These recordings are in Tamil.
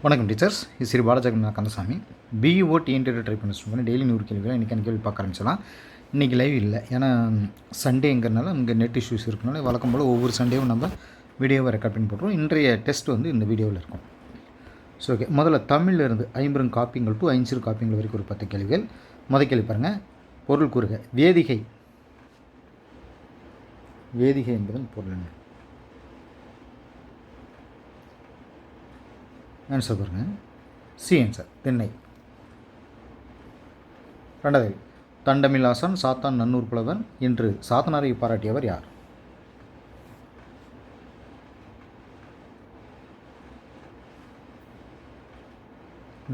வணக்கம் டீச்சர்ஸ், இது ஸ்ரீ பாலஜெகநாத் கந்தசாமி. பிஇஓ டிஎன்டிஆர் ட்ரை பண்ணி ஸ்டூடெண்ட் டெய்லி 100 கேள்விகள் இன்றைக்கான கேள்வி பார்க்க ஆரம்பிச்சலாம். இன்றைக்கி லைவ் இல்லை, ஏன்னா சண்டேங்கிறனால இங்கே நெட் இஷ்யூஸ் இருக்கனால வழக்கம் போல் ஒவ்வொரு சண்டேவும் நம்ம வீடியோவை ரெக்கார்ட் பண்ணி போட்டுருவோம். இன்றைய டெஸ்ட் இந்த வீடியோவில் இருக்கும். ஸோ ஓகே, முதல்ல தமிழில் இருந்து 50 காப்பியங்கள் டு 5 காப்பியங்கள் வரைக்கும் ஒரு 10 கேள்விகள். முதல் கேள்வி பாருங்கள். பொருள் கூறுக. வேதிகை வேதிகை என்பதன் பொருள் என்ன? ஆன்சர் பாருங்கள். சி ஆன்சர், தென்னை. ரெண்டாவது, தண்டமிலாசன் சாத்தான் நன்னூர் புலவன் என்று சாத்தனாரை பாராட்டியவர் யார்?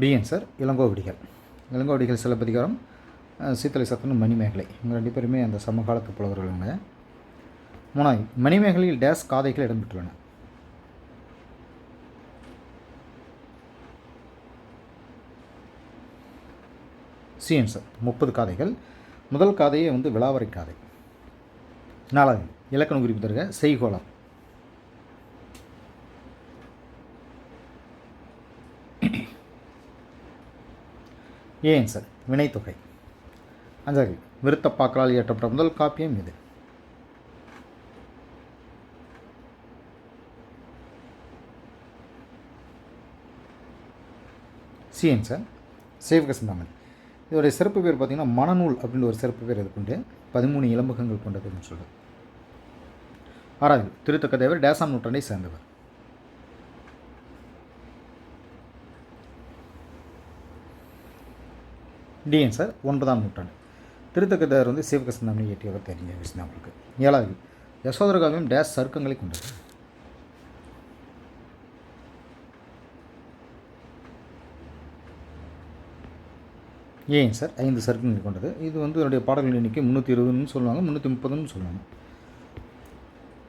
B answer, Ilangovadigal. இளங்கோவடிகள் சிலப்பதிகாரம், சீத்தலை சத்தன், மணிமேகலை, இவங்க 2 பேருமே அந்த சமகாலத்து புலவர்களுங்க. மூணாவது, மணிமேகலையில் டேஸ் காதைகள் இடம்பெற்றுள்ளன? C answer, 30 காதைகள். முதல் காதையே விளாவரை காதை. நாலாவது, இலக்கண குறிப்பு தருக. செய்கோளம். ஏ ஆன்சர், வினைத்தொகை. அஞ்சாவது, விருத்தப்பாக்களால் இயற்றப்பட்ட முதல் காப்பியம் இது? C answer, Seevaka Chintamani. இதோடைய சிறப்பு பேர் பார்த்திங்கன்னா மனநூல் அப்படின்ற ஒரு சிறப்பு பேர் இதுக்குண்டு. 13 இலம்பகங்கள் கொண்டதுன்னு சொல்லுது. ஆறாவது, திருத்தக்க தேவர் டேசாம் நூற்றாண்டை சேர்ந்தவர்? டி ஆன்சர், 9ஆம் நூற்றாண்டு. திருத்தக்க தேவர் சீவக சிந்தாமணி இயற்றியவர் தெரிஞ்ச விஷயம் அவங்களுக்கு. ஏழாவது, யசோதரகாவியம் டேஸ் சருக்கங்களை கொண்டது? ஏ ஆன்சர், 5 சர்க்குகள் கொண்டது. இது என்னுடைய பாடல்கள் எண்ணிக்கை 320ன்னு சொல்லுவாங்க, 330ன்னு சொல்லுவாங்க.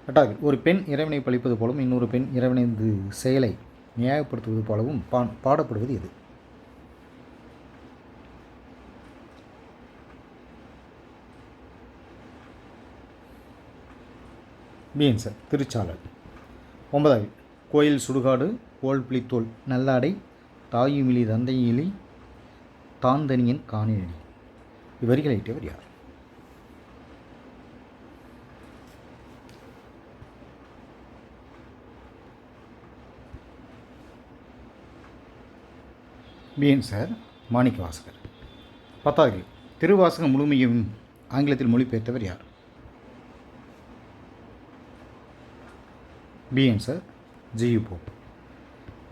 எட்டாவது, ஒரு பெண் இறைவனை பழிப்பது போலவும் இன்னொரு பெண் இறைவனைந்து செயலை நியாயப்படுத்துவது போலவும் பாடப்படுவது எது? பி ஆன்சர், திருச்சாளர். 9வது, கோயில் சுடுகாடு கோல் புளித்தோல் நல்லாடை தாயுமிலி தந்தையிலி தாந்தனியன் காணினி, இவ்வரிகளை இட்டவர் யார்? B answer, Manikkavasagar. 10வது, திருவாசகம் முழுமையும் ஆங்கிலத்தில் மொழிபெயர்த்தவர் யார்? B answer, G U Pope.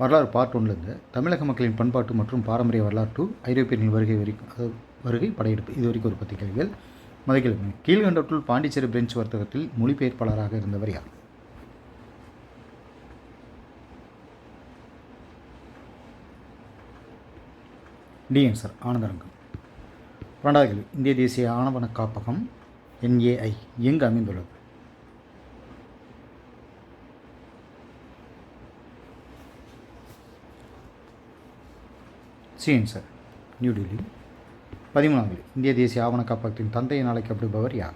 வரலாறு பார்ட் 1 தமிழக மக்களின் பண்பாட்டு மற்றும் பாரம்பரிய வரலாற்று ஐரோப்பியர்களின் வருகை படையெடுப்பு, இது வரைக்கும் ஒரு 10 கேள்விகள். முதல் கேள்வி, கீழ்கண்டவற்றுள் பாண்டிச்சேரி பிரெஞ்சு வர்த்தகத்தில் மொழிபெயர்ப்பாளராக இருந்தவர் யார்? D answer, Anandarangam. 2வது கேள்வி, இந்திய தேசிய ஆவண காப்பகம் NAI எங்கு அமைந்துள்ளது? C answer, new Delhi. 13வது, இந்திய தேசிய ஆவண காப்பகத்தின் தந்தை என அழைக்கப்படுபவர் யார்?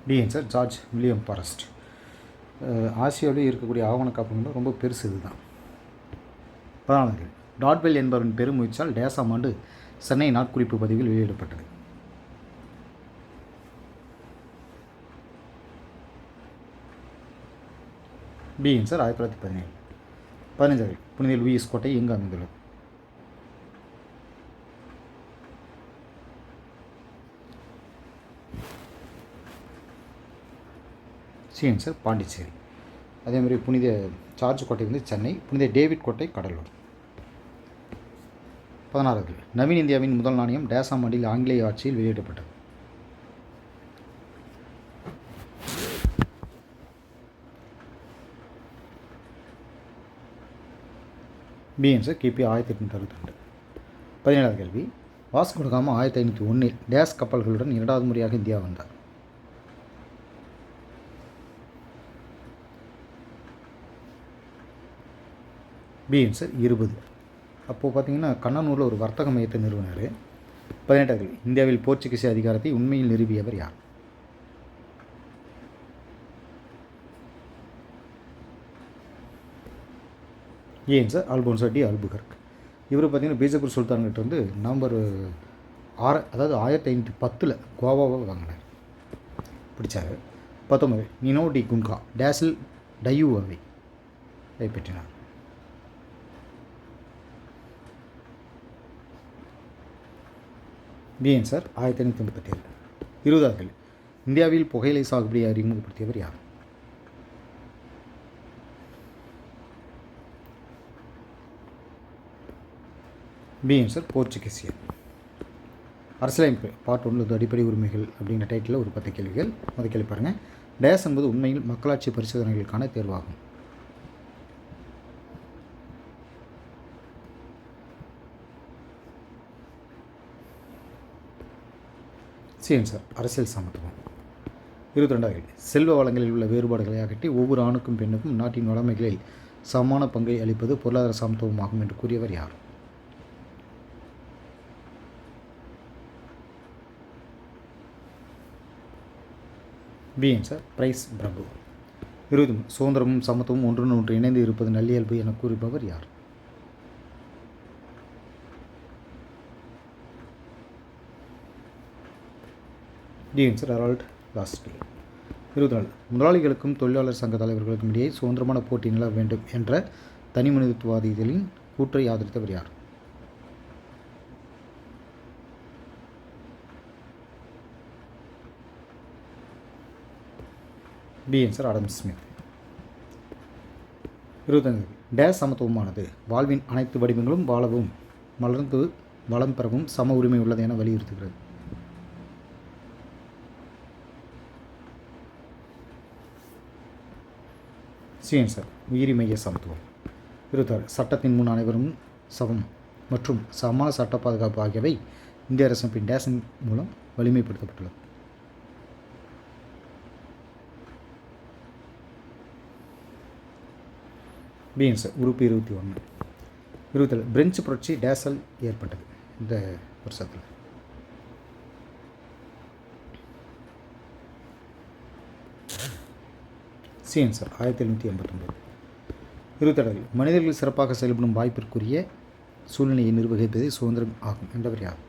D answer, George William Forrest. ஆசியாவிலே இருக்கக்கூடிய ஆவண காப்பகங்கள் ரொம்ப பெருசு இதுதான். 14வது, டாட்வெல் என்பவரின் பெருமுயற்சியால் டேசாம் ஆண்டு சென்னை நாட்குறிப்பு பதிவில் வெளியிடப்பட்டது? B answer, 1917. 15வது, புனித லூயிஸ் கோட்டை எங்கு அமைந்துள்ளது? C answer, Pondicherry. அதேமாதிரி புனித ஜார்ஜ் கோட்டை சென்னை, புனித டேவிட் கோட்டை கடலூர். 16வது, நவீன இந்தியாவின் முதல் நாணயம் டேசாம் ஆண்டில் ஆங்கிலேய ஆட்சியில் வெளியிடப்பட்டது? பி ஆன்சர், கிபி 1862. 17வது கேள்வி, வாஸ்கோ ட காமா 1501 டேஸ் கப்பல்களுடன் 2வது முறையாக இந்தியா வந்தார்? B answer, 20. அப்போது பார்த்திங்கன்னா கண்ணனூரில் ஒரு வர்த்தக மையத்தை நிறுவினார். 18வது, இந்தியாவில் போர்ச்சுகீசிய அதிகாரத்தை உண்மையில் நிறுவியவர் யார்? ஏன் சார் அல்போன்சோ டி அல்புகர்க். இவர் பார்த்திங்கன்னா பீஜப்பூர் சுல்தான்கிட்ட வந்து நவம்பர் 6 அதாவது 1510 கோவாவை வாங்கினார், பிடிச்சார். 19 நினோ டி குன்கா டேசில் டையூவை கைப்பற்றினார். ஏன் சார் 1587. 20 இந்தியாவில் புகையிலை சாகுபடியை அறிமுகப்படுத்தியவர் யார்? பிஎன் சார் போர்ச்சுகீசியர். அரசியலமைப்பு பார்ட் 1 அடிப்படை உரிமைகள் அப்படிங்கிற டைட்டில் ஒரு 10 கேள்விகள். முதல் கேள்வி பாருங்கள். டேஸ் என்பது உண்மையில் மக்களாட்சி பரிசோதனைகளுக்கான தேர்வாகும். சிஎன் சார் அரசியல் சமத்துவம். 22 செல்வ வளங்களில் உள்ள வேறுபாடுகளை அகற்றி ஒவ்வொரு ஆணுக்கும் பெண்ணுக்கும் நாட்டின் வளமைகளில் சமமான பங்கை அளிப்பது பொருளாதார சமத்துவமாகும் என்று கூறியவர் யார்? பிஎன் சார் பிரைஸ் பிரபு. 20 சுதந்திரமும் சமத்துவமும் ஒன்றுடன் ஒன்று இணைந்து இருப்பது நல்லியல்பு என கூறுபவர் யார்? டிஎன் சார் ஹெரால்ட் லாஸ்லி. 24 முதலாளிகளுக்கும் தொழிலாளர் சங்க தலைவர்களுக்கும் இடையே சுதந்திரமான போட்டி நிலவ வேண்டும் என்ற தனி மனிதத்துவவாதிகளின் கூற்றை ஆதரித்தவர் யார்? B answer Adam Smith. 25 dash சமத்துவமானது வாழ்வின் அனைத்து வடிவங்களும் வாழவும் மலர்ந்து வளம் பெறவும் சம உரிமை உள்ளது என வலியுறுத்துகிறது. சிஎன் சார் உயிரி மைய சமத்துவம். 26 சட்டத்தின் முன் அனைவரும் சமம் மற்றும் சமமான சட்ட பாதுகாப்பு ஆகியவை இந்திய அரசமைப்பின் டேஸின் மூலம் வலிமைப்படுத்தப்பட்டுள்ளது. பிஎன் சார் உறுப்பு 21. 27 பிரெஞ்சு புரட்சி டேஸல் ஏற்பட்டது இந்த வருஷத்தில். CN sir 1789. 27 மனிதர்கள் சிறப்பாக செயல்படும் வாய்ப்பிற்குரிய சூழ்நிலையை நிர்வகிப்பது சுதந்திரம் ஆகும் என்றவர் யார்?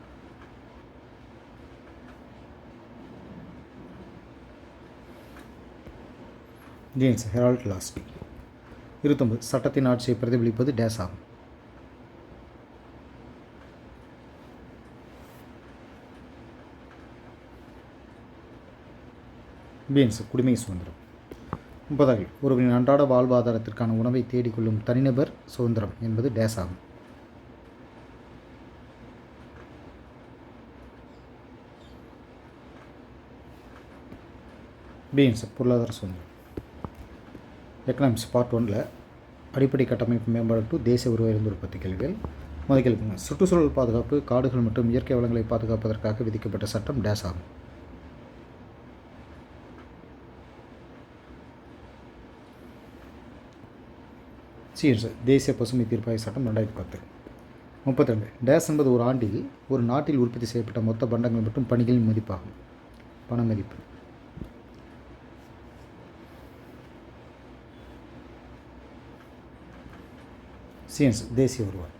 James Herald லாஸ்லி. 29 சட்டத்தின் ஆட்சியை பிரதிபலிப்பது டேஸ் ஆகும். பிஎன்ஸ் குடிமை சுதந்திரம். 30 ஒருவரின் அன்றாட வாழ்வாதாரத்திற்கான உணவை தேடிக்கொள்ளும் தனிநபர் சுதந்திரம் என்பது டேஸ் ஆகும். பிஎன்ஸ் பொருளாதார சுதந்திரம். எக்கனாமிக்ஸ் பார்ட் 1 அடிப்படை கட்டமைப்பு மேம்பாடு டு தேசிய வருவாய் இருந்து 10 கேள்விகள். முதல் கேள்வி சுற்றுச்சூழல் பாதுகாப்பு காடுகள் மற்றும் இயற்கை வளங்களை பாதுகாப்பதற்காக விதிக்கப்பட்ட சட்டம் டேஸ் ஆகும். சிஎஸ் தேசிய பசுமை தீர்ப்பாய சட்டம் 2010. 32 டேஸ் என்பது ஒரு ஆண்டில் ஒரு நாட்டில் உற்பத்தி செய்யப்பட்ட மொத்த பண்டங்கள் மற்றும் பணிகளின் மதிப்பாகும். பண மதிப்பு. சிஎன்ஸ் தேசிய வருவாய்.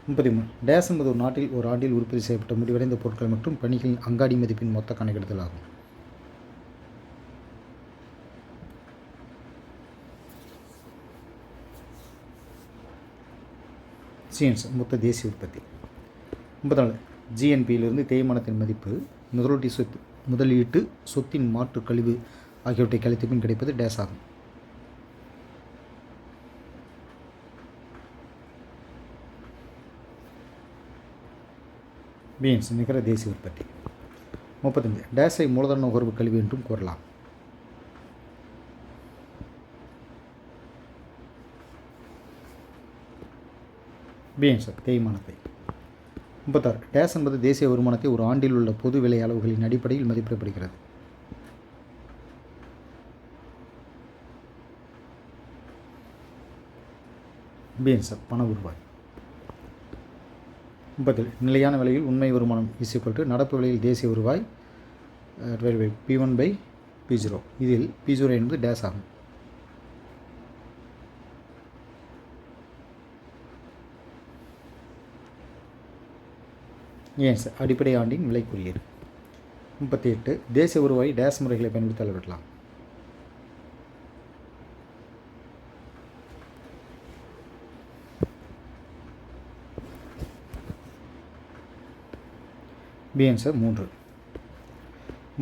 33 டேஸ் என்பது ஒரு நாட்டில் ஒரு ஆண்டில் உற்பத்தி செய்யப்பட்ட முடிவடைந்த பொருட்கள் மற்றும் பணிகளின் அங்காடி மதிப்பின் மொத்த கணக்கெடுத்தல் ஆகும். சிஎன்ஸ் மொத்த தேசிய உற்பத்தி. 34 ஜிஎன்பியிலிருந்து தேய்மானத்தின் மதிப்பு முதலீட்டு சொத்தின் மாற்று கழிவு ஆகியவற்றை கழித்த பின் கிடைப்பது டேஸ் ஆகும். பிஎன்ஸ் நிகர தேசிய உற்பத்தி. 35 டேஸை மூலதன நுகர்வு கழிவு என்றும் கூறலாம். பிஎன்ஸ் தேய்மானத்தை. 36 டேஸ் என்பது தேசிய வருமானத்தை ஒரு ஆண்டில் உள்ள பொது விலை அளவுகளின் அடிப்படையில் மதிப்பிடப்படுகிறது. பிஎன்ஸ் பண வருவாய். 37 நிலையான விலையில் உண்மை வருமானம் நடப்பு விலையில் தேசிய வருவாய் P1/P0. இதில் P0 என்பது டேஸ் ஆகும். ஏன் சார் அடிப்படை ஆண்டின் விலை குறியீடு. 38 தேசிய வருவாய் டேஸ் முறைகளை பயன்படுத்தி அளவிடலாம். B answer 3.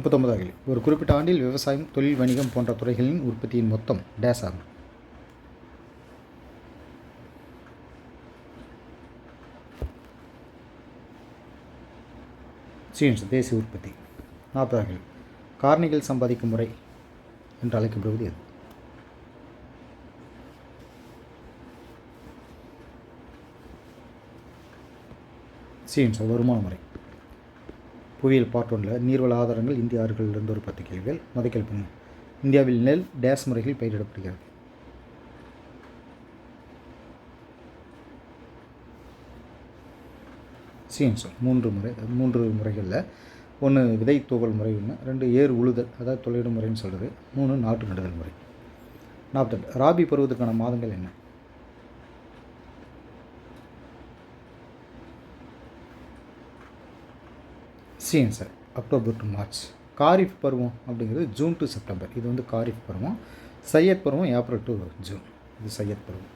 39 கேள்வி. ஒரு குறிப்பிட்ட ஆண்டில் விவசாயம், தொழில், வணிகம் போன்ற துறைகளின் உற்பத்தியின் மொத்தம் டேஸ் ஆகும். தேசிய உற்பத்தி. 40 கேள்வி. காரணிகள் சம்பாதிக்கும் முறை என்று அழைக்கப்படுவது எது? வருமான முறை. புவியியல் பார்ட் 1 நீர்வள ஆதாரங்கள் இந்திய ஆறுகளிலிருந்து ஒரு 10 கேள்விகள். முதல் கேள்வி, இந்தியாவில் நெல் டேஸ் முறைகள் பயிரிடப்படுகிறது. மூன்று முறைகளில் ஒன்று விதை தூவல் முறை, 2 ஏர் உழுதல் அதாவது தொலையிடும் முறைன்னு சொல்கிறது, 3 நாட்டு நடுதல் முறை. 42 ராபி பருவத்துக்கான மாதங்கள் என்ன? Sir October to March. Kharif பருவம் அப்படிங்கிறது ஜூன் டு செப்டம்பர், இது வந்து காரிஃப் பருவம். சையத் பருவம் ஏப்ரல் டு ஜூன், இது சையத் பருவம்.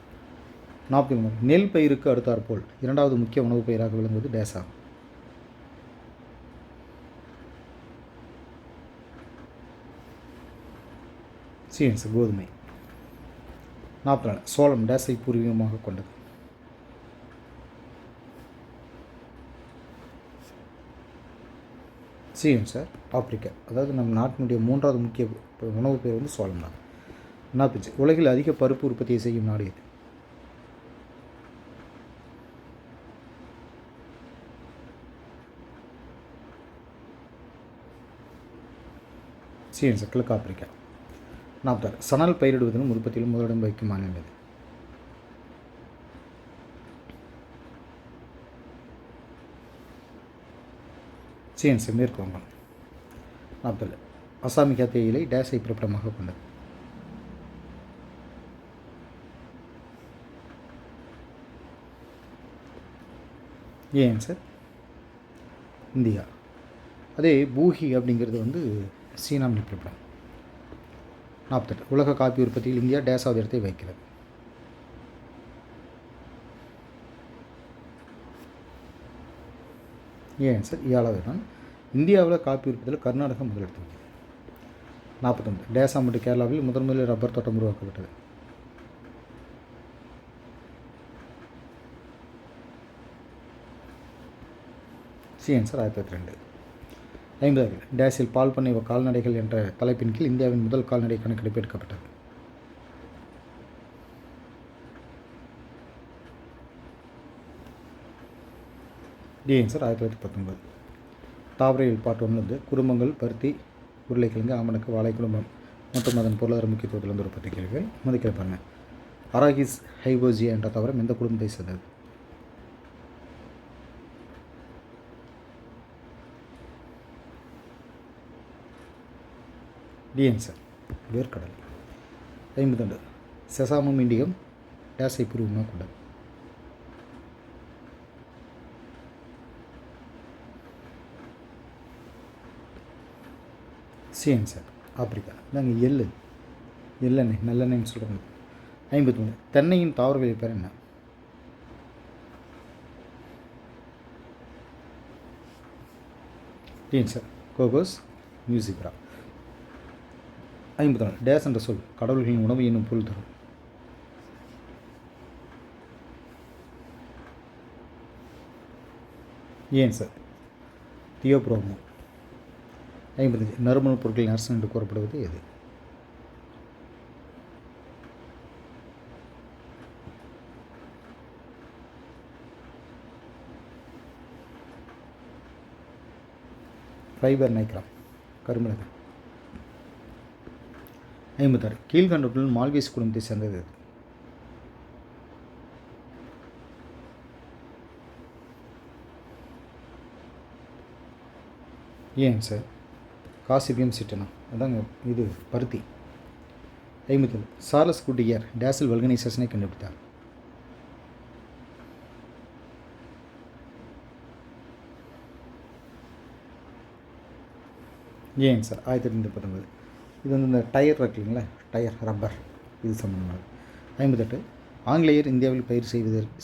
43 நெல் பயிருக்கு அடுத்தாற்போல் இரண்டாவது முக்கிய உணவு பயிராக விளங்குவது டேஸ் ஆகும். கோதுமை. 44 சோளம் டேஸை பூர்வீகமாக கொண்டது. சார் ஆப்பிரிக்கா, அதாவது நம் நாட்டினுடைய 3வது முக்கிய உணவு பெயர் வந்து சோளம் தான். 45 உலகில் அதிக பருப்பு உற்பத்தியை செய்யும் நாடு எது? சார் கிழக்கு ஆப்பிரிக்கா. 46 சணல் பயிரிடுவதிலும் உற்பத்தியிலும் முதலிடம் வகிக்கும் மாநிலம் எது? சார் மேற்கு வங்கம். 47 அசாமிகா தேயிலை டேஸை பிறப்பிடமாக கொண்டது. ஏன் சார் இந்தியா. அதே பூஹி அப்படிங்கிறது வந்து சீனாவின் பிறப்பிடம். 48 உலக காப்பி உற்பத்தியில் இந்தியா டேஸாவது இடத்தை வைக்கிறது. ஏன் சார் 7வது இடம். இந்தியாவில் காப்பி உற்பத்தியில் கர்நாடகா முதலிடத்தை வைக்கிறது. 49 டேஸா மற்றும் கேரளாவில் முதலில் ரப்பர் தோட்டம் உருவாக்கப்பட்டது. சார் 1902. 50 டேஸில் பால் பண்ணை கால்நடைகள் என்ற தலைப்பின் கீழ் இந்தியாவின் முதல் கால்நடை கணக்கெடுப்பு எடுக்கப்பட்டது. சார் 1919. தாவரையில் பார்ட் 1 குடும்பங்கள், பருத்தி, உருளைக்கிழங்கு, ஆமணக்கு, வாழை குடும்பம் மற்றும் அதன் பொருளாதார முக்கியத்துவத்தில் ஒரு 10 கேள்விகள். முதல் பாருங்கள், அராகிஸ் ஹைபோஜியா என்ற தாவரம் எந்த குடும்பத்தை சேர்ந்தது? சார் வேர்க்கடல். 52 செசாமம் இண்டிகம் டேஸை பூர்வமாக கொண்டது. Sir Africa. நாங்கள் எள்ளெண்ணெய் நல்லெண்ணெய்ன்னு சொல்கிறாங்க. 53 தென்னையின் தாவர பேர் என்ன? சார் கோகோஸ் மியூசிக்ரா. 54 டேஸ் என்ற சொல் கடவுள்களின் உணவு என்னும் பொருள் தரும். சார் தியோப்ரோமோ. 55 நறுமணப் பொருட்களின் அரசன் என்று கூறப்படுவது எது? Fibre Niagara கருமிளகு. 56 கீழ்கண்டவற்றுள் மால்வேஸ் குடும்பத்தை சேர்ந்தது. சார் காசிபியம் சிட்டனா, அதாங்க இது பருத்தி. 57 சார்லஸ் குட்டியர் டேசில் வல்கனைசேஷனை கண்டுபிடித்தார். ஏங்க சார் 1839. இது வந்து இந்த டயர் இருக்கு இல்லைங்களா, டயர் ரப்பர், இது சம்மந்தமானது. 58. ஆங்கிலேயர் இந்தியாவில் பயிர்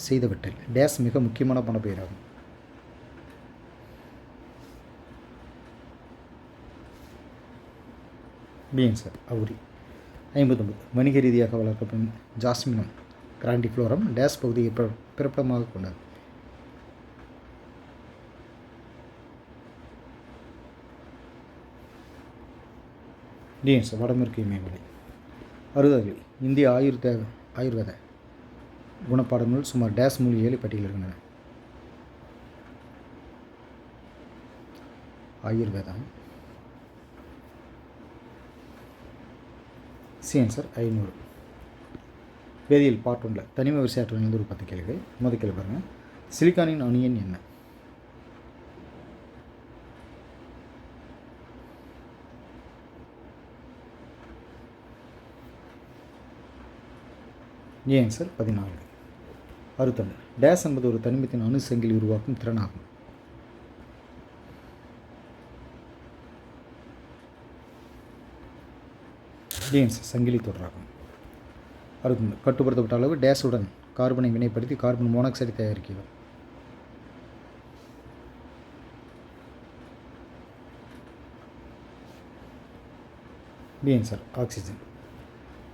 செய்தவற்றில் டேஸ் மிக முக்கியமான பணப்பயிராகும். PN sir அவுரி. 59. வணிக ரீதியாக வளர்க்கப்படும் ஜாஸ்மினம் கிராண்டிஃப்ளோரம் டேஸ் பகுதியை பிறப்பிடமாக கொண்டது. டிஎன் சார் வடமேற்கு இமயமலை. 60. இந்திய ஆயுர்வேத குணப்பாடங்கள் சுமார் டேஸ் மூலிகைகளை பட்டியலிடுகின்றன. ஆயுர்வேதம். ஆன்சர் 500. வேதியியல் பார்ட் 1 தனிம வரிசையாற்றல் ஒரு 10 கேள்விகள். முதல் கேள்வி பாருங்கள். சிலிக்கானின் அணு எண் என்ன? ஆன்சர் 14. 61. டேஸ் என்பது ஒரு தனிமத்தின் அணு சங்கிலி உருவாக்கும் திறனாகும். ஆன்சர் சங்கிலி தொடராகும். 61. கட்டுப்படுத்தப்பட்ட அளவு டேஸுடன் கார்பனை வினைப்படுத்தி கார்பன் மோனாக்சைடு தயாரிக்கிறது. Answer oxygen.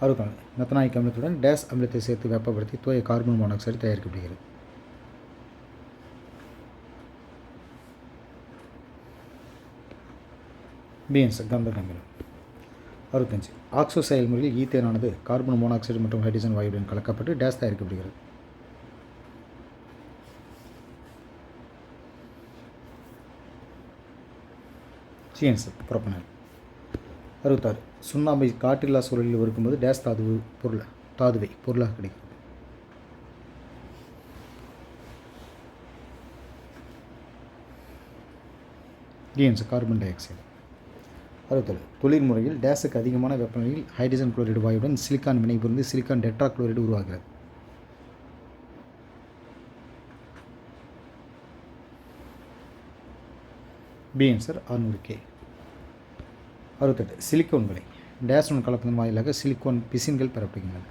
64. மெத்தனாயிக் அமிலத்துடன் டேஸ் அமிலத்தை சேர்த்து வெப்பப்படுத்தி தூய கார்பன் மோனாக்சைடு தயாரிக்கப்படுகிறது. ஆன்சர் கந்தக அமிலம். 65. ஆக்சோ செயல்முறையில் ஈத்தேனானது கார்பன் மோனாக்சைடு மற்றும் ஹைட்ரஜன் வாயுடன் கலக்கப்பட்டு டேஸ் தயாரிக்கப்படுகிறது. Answer propanol. 66. சுண்ணாம்பை காற்றில்லா சூழலில் இருக்கும்போது டேஸ் தாதுவை பொருளாக கிடைக்கிறது. Answer carbon dioxide. 67. தொழில்முறையில் டேஸுக்கு அதிகமான வெப்பநிலையில் ஹைட்ரஜன் குளோரைடு வாயுடன் சிலிக்கான் வினைபுரிந்து சிலிக்கான் டெட்ரா குளோரைடு உருவாகிறது. Answer 600K. 68. சிலிக்கோன் விலை டேஸுடன் கலப்பதன் வாயிலாக சிலிக்கோன் பிசின்கள் பெறப்படுகின்றன.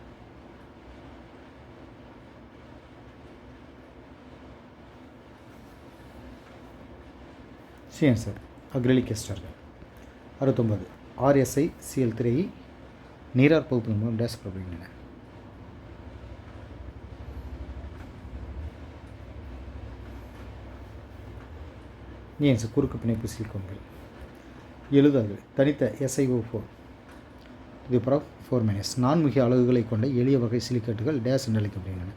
ஆன்சர் அக்ரிலிக் எஸ்டர்கள். 69. RSI Cl3 நீரார் பகுப்பதன் மூலம் டேஸ் பெறப்படுகின்றன. ஆன்சர் குறுக்கு பிணைப்பு சிலிக்கோன்கள். 70. தனித்த SiO4 இது பவர் 4- நான்முகிய அலகுகளை கொண்ட எளிய வகை சிலிக்கேட்டுகள் டேஸ் என்று அழைக்கப்படுகின்றன.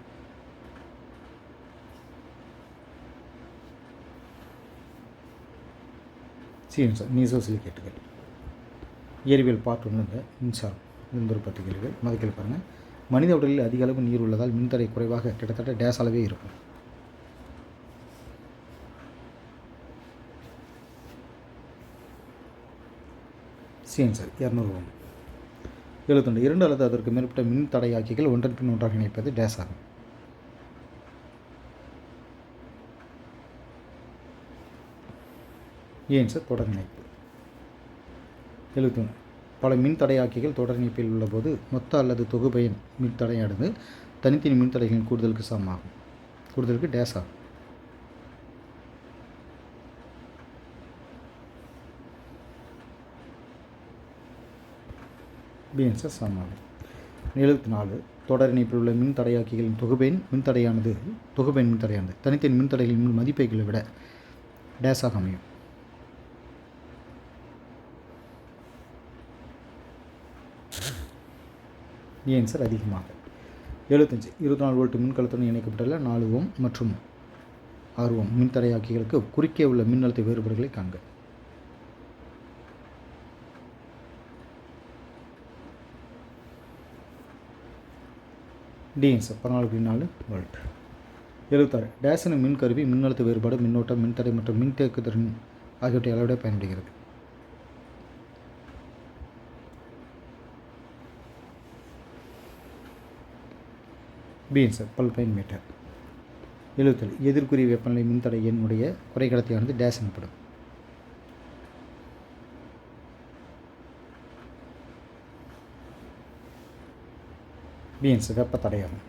ஆன்சர் மீசோ சிலிக்கேட்டுகள். இயற்பியல் பார்ட் 1 மின்சாரம் இந்த ஒரு 10 கேள்விகள். முதல் பாருங்கள். மனித உடலில் அதிக அளவு நீர் உள்ளதால் மின்தடை குறைவாக கிட்டத்தட்ட டேஸ் அளவே இருக்கும். ஆன்சர் 200 ஓம். 72. 2 அல்லது அதற்கு மேற்பட்ட மின் தடையாக்கிகள் ஒன்றன் பின் ஒன்றாக இணைப்பது டேஸ் ஆகும். ஆன்சர் தொடர் இணைப்பு. 71. பல மின் தடையாக்கிகள் தொடர் இணைப்பில் உள்ளபோது மொத்த அல்லது தொகுபயன் மின் தடையானது தனித்தனி மின் தடைகளின் கூடுதலுக்கு சமமாகும். கூடுதலுக்கு டேஸ் ஆகும். ஆன்சர் சமமாகும். 74. தொடர் இணைப்பில் உள்ள மின் தடையாக்கிகளின் தொகுபயன் மின்தடையானது தனித்தனி மின்தடைகளின் மதிப்பைகளை விட டேஸாக அமையும். ஆன்சர் அதிகமாக. 75. 24 வோல்ட் மின்கலத்துடன் இணைக்கப்பட்டுள்ள 4 ஓம் மற்றும் 6 ஓம் மின்தடையாக்கிகளுக்கு குறுக்கே உள்ள மின்னழுத்த வேறுபாடுகளை காண்க. Answer 14.4 volt. 76. டேஸின் மின்கருவி மின்னழுத்த வேறுபாடு மின்னோட்டம் மின்தடை மற்றும் மின்தேக்குதிறன் ஆகியவற்றை அளவிட பயன்படுகிறது. Answer பல்பைன் metre. 77. எதிர்குறி வெப்பநிலை மின்தடை எண்ணுடைய குறைகடத்தியானது டேஸ் எனப்படும். பி ஆன்சர் வெப்ப தடையாகும்.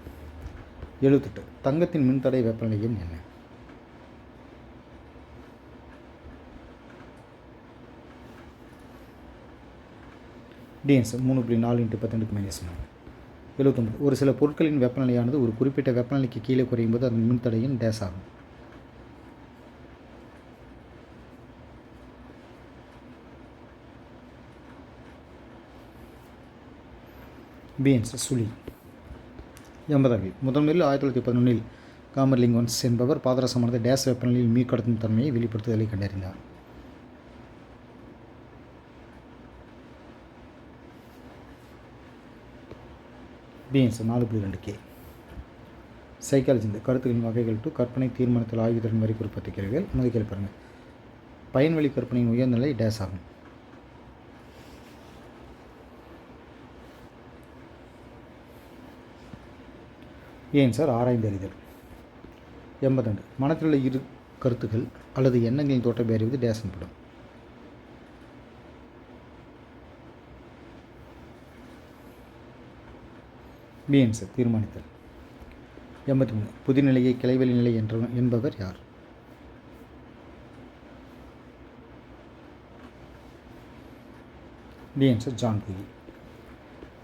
78 தங்கத்தின் மின்தடை வெப்பநிலை எண் என்ன? D answer 3.4 × 10⁻⁻. 79 ஒரு சில பொருட்களின் வெப்பநிலையானது ஒரு குறிப்பிட்ட வெப்பநிலைக்கு கீழே குறையும் போது அதன் மின்தடையின் டேஸ் ஆகும். பி ஆன்சர் சுழி. 80 முதன்முதலில் 1911 காமர்லிங்கன்ஸ் என்பவர் பாதரசமானது டேஸ் வெப்பநிலையில் மீக்கடத்தும் தன்மையை வெளிப்படுத்துதலை கண்டறிந்தார். B answer 4.2K. சைக்காலஜி இந்த கருத்துக்களின் வகைகள் டு கற்பனை தீர்மானத்தில் ஆய்வுத்திறன் வரை குறிப்பிட்ட கேள்விகள். முதல் கேள்வி பாருங்கள். பயன்வழி கற்பனையின் உயர்நிலை டேஸ் ஆகும். ஏன் சார் ஆராய்ந்து அறிதல். 82 மனத்தில் உள்ள இரு கருத்துக்கள் அல்லது எண்ணங்களின் தோற்றத்தை அறிவது டேஸ் எனப்படும். பி ஆன்சர் தீர்மானித்தல். 83 புதிநிலையை கிளைவெளி நிலை என்பவர் யார்? D answer John Puki.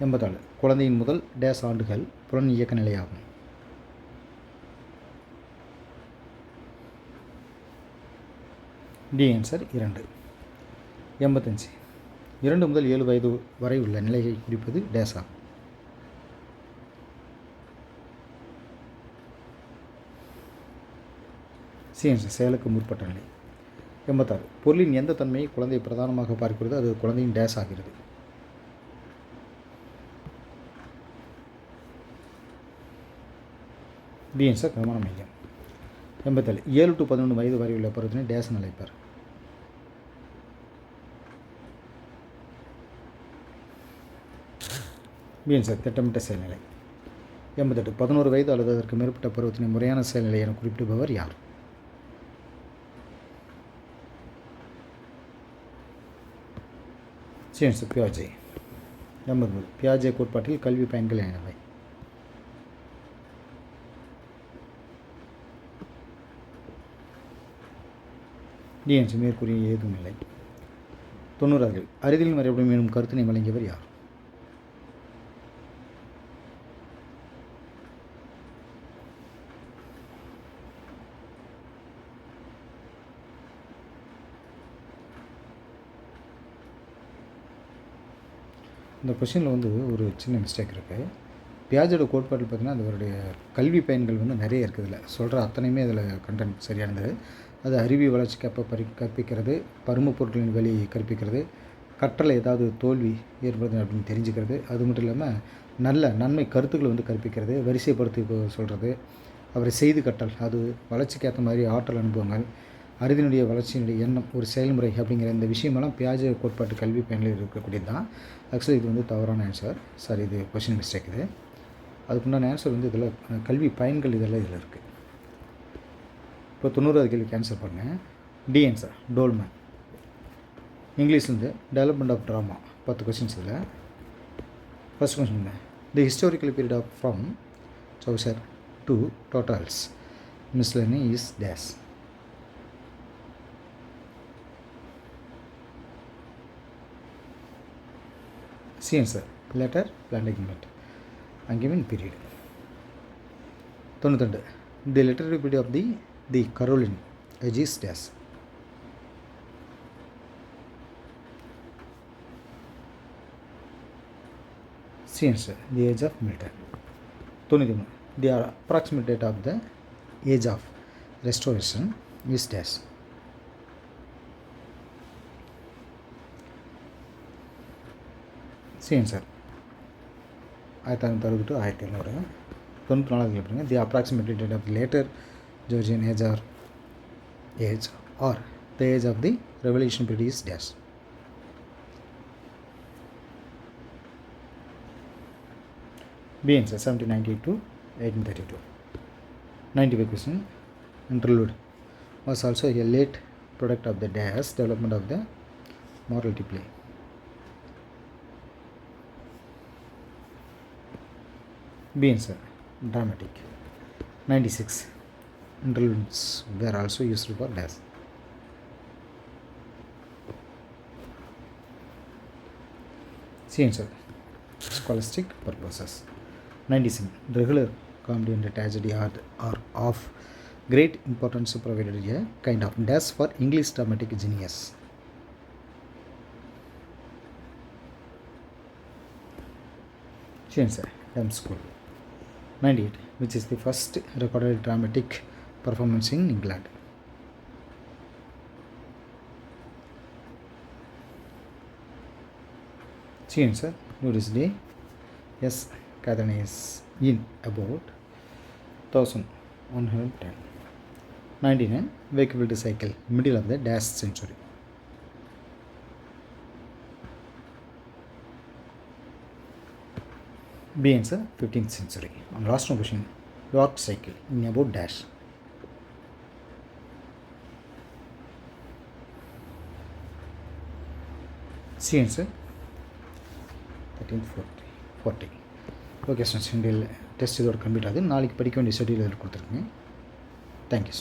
84 குழந்தையின் முதல் டேஸ் ஆண்டுகள் புலன் இயக்க நிலையாகும். D answer 2. 85 2 முதல் 7 வயது வரை உள்ள நிலையை குறிப்பது டேஸ் ஆகும். சி ஆன்சர் செயலுக்கு முற்பட்ட நிலை. 86 பொருளின் எந்த தன்மையை குழந்தை பிரதானமாக பார்க்கிறது அது குழந்தையின் டேஸ் ஆகிறது. பி ஆன்சர் கவன மையம். 87 7 to 11 வயது வரை உள்ள பருவத்தினை டேஸ் நிலைப்பார். பி ஆன்சர் திட்டமிட்ட செயல்நிலை. 88 11 வயது அல்லது அதற்கு மேற்பட்ட பருவத்தினை முறையான செயல்நிலை என குறிப்பிடுபவர் யார்? C answer பியாஜே. 80 பியாஜே கோட்பாட்டில் கல்வி பயன்கள் என்னவை? டி ஆன்சர் மேற்கூறிய ஏதும் இல்லை. 90 அறிதலின் வரைபடம் எனும் கருத்தினை வழங்கியவர் யார்? இந்த கொஷினில் வந்து ஒரு சின்ன மிஸ்டேக் இருக்குது. பியாஜோட கோட்பாட்டில் பார்த்திங்கன்னா அதோடைய கல்வி பயன்கள் வந்து நிறைய இருக்குது. இதில் சொல்கிற அத்தனையுமே அதில் கண்டென்ட் சரியானது. அது அறிவி வளர்ச்சிக்கு கற்பிக்கிறது, பரும பொருட்களின் வழியை கற்பிக்கிறது, கற்றலை ஏதாவது தோல்வி ஏற்படுது அப்படின்னு தெரிஞ்சுக்கிறது, அது மட்டும் இல்லாமல் நல்ல நன்மை கருத்துக்களை வந்து கற்பிக்கிறது, வரிசைப்படுத்தி சொல்கிறது, அவரை செய்து கற்றல், அது வளர்ச்சிக்கு ஏற்ற மாதிரி ஆற்றல் அனுபவங்கள், அறிவினுடைய வளர்ச்சியினுடைய எண்ணம், ஒரு செயல்முறை அப்படிங்கிற இந்த விஷயமெல்லாம் பியாஜே கோட்பாட்டு கல்வி பயனில் இருக்கக்கூடியது தான். ஆக்சுவலி இது வந்து தவறான ஆன்சர். சார் இது கொஷின் மிஸ்டேக். இது அதுக்குண்டான ஆன்சர் வந்து இதில் கல்வி பயன்கள் இதெல்லாம் இதில் இருக்குது. இப்போ 90வது கேள்விக்கு ஆன்சர் பண்ணுங்கள். D answer Tolman. இங்கிலீஷ்லேருந்து டெவலப்மெண்ட் ஆஃப் ட்ராமா 10 கொஷின்ஸ் இதில். First question the historical period of from Chaucer to Tottel's miscellany is dash. C answer letter பிளான்டிங்மெண்ட் and given period. 92 the literary period of the Caroline age is dash. C answer the age of Milton. 93 the approximate date of the age of restoration is dash. C answer 1960 to 1700. 94 கேட்பீங்க. The approximately date of the later Georgian age or the age of the revolution period is dash. B answer 1798 to 1832. 95 question interlude was also a late product of the dash development of the morality play. B answer, dramatic. 96. Interludes were also used for dash. C answer, scholastic purposes. 97. Regular comedy and tragedy are of great importance provided a kind of dash for English dramatic genius. C answer, M School. 98. Which is the first recorded dramatic performance in England? C answer, Doris Day. Yes, Catherine is in about 1110. 99. Wakefield cycle, middle of the dash century. B answer, 15th century. And last one question, York cycle in about dash. C answer, 1340. Okay students, இன்றைய டெஸ்ட் இதோட கம்ப்ளீட் ஆகுது. நாளைக்கு படிக்க வேண்டிய ஷெட்யூல் இதில் கொடுத்துருக்குங்க. தேங்க்யூ.